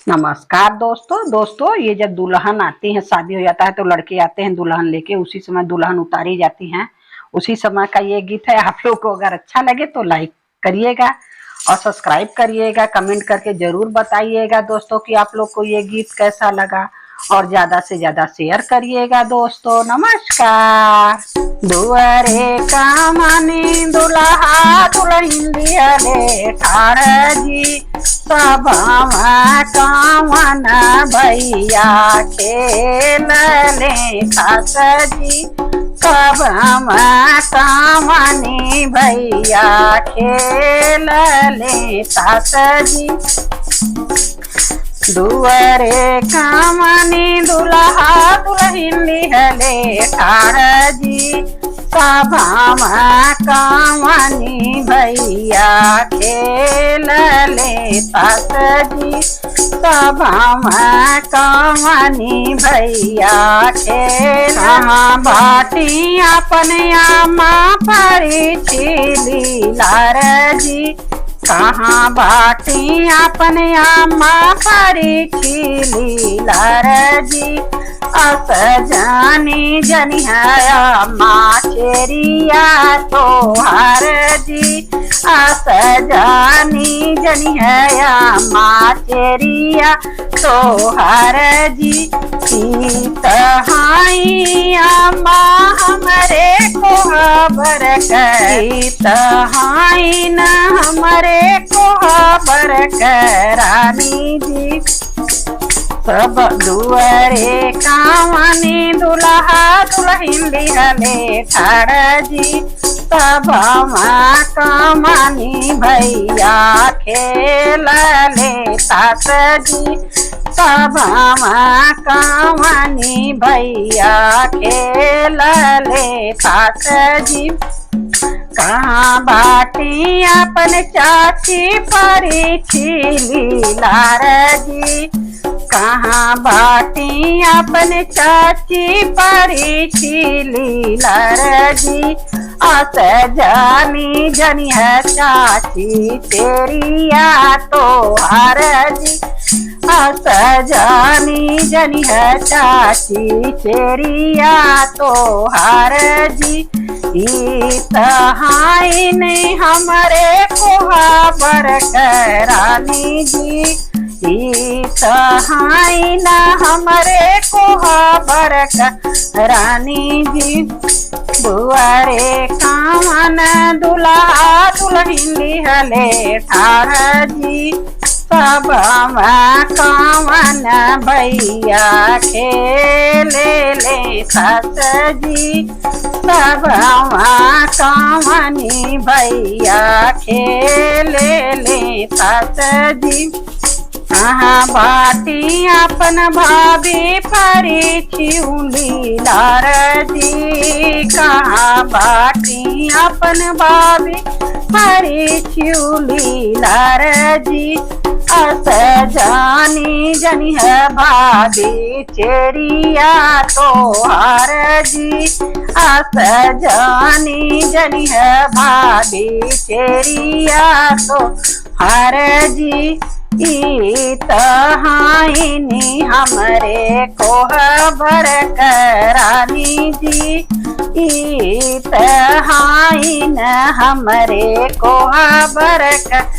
नमस्कार दोस्तों ये जब दुल्हन आती है, शादी हो जाता है तो लड़के आते हैं दुल्हन लेके, उसी समय दुल्हन उतारी जाती हैं। उसी समय का ये गीत है। आप लोग को अगर अच्छा लगे तो लाइक करिएगा और सब्सक्राइब करिएगा। कमेंट करके जरूर बताइएगा दोस्तों कि आप लोग को ये गीत कैसा लगा, और ज्यादा से ज्यादा शेयर करिएगा दोस्तों। नमस्कार। दुआरे कामनी दुल्हा दुल्हन दिहले ठाड़ जी, सभावा कामन भैया खेलले खास जी, सभावा कामनी भैया खेलले सास जी। दुआरे कामनी दुल्हा दुल्हन दिहले ठाड़ जी, सभावा कामनी भैया खेलले सास जी, सभावा कामनी भैया खेला बाटी अपने आमा परी छिली लार जी, कहाँ बाटी अपने आमा परी छिली लार जी। अस जानी जनिया माँ चेरिया तोहार जी, अस जानी जनिया माँ चेरिया तोहार जी। तहाई अम्मा हमरे को खबर करी, तहाई न हमरे को खबर करानी जी। सब दुआरे कामनी दुल्हा दुल्हन दिहले ठाड़ जी, सभावा कामनी भैया खेलले सास जी, सभावा कामनी भैया खेलले सास जी। कहाँ बाटी अपन चाची परी छिली लार जी, कहाँ बाटी अपन चाची परी छिली लार जी। अस जानी जनिया चाची तेरिया तोहार जी, अस जानी जनिया चाची तेरिया तोहार जी। तहाई ने हमरे को खबर करानी जी, तहाई न हमरे को खबर करानी जी। दुआरे कामन दुल्हा दुल्हन दिहले ठाड़ जी, सभावा कामन भैया खेलले सास जी, सभावा कामनी भैया खेलले सास जी। कहाँ बाटी अपन भाभी परी छिउली लार जी, कहाँ बाटी अपन भाभी परी छिउली लार जी। अस जानी जनिया भाभी चेरिया तोहार जी, अस जानी जनिया भाभी चेरिया तोहार जी। तहाई नी हमरे को खबर करानी जी, तहाई न हमरे को खबर करा।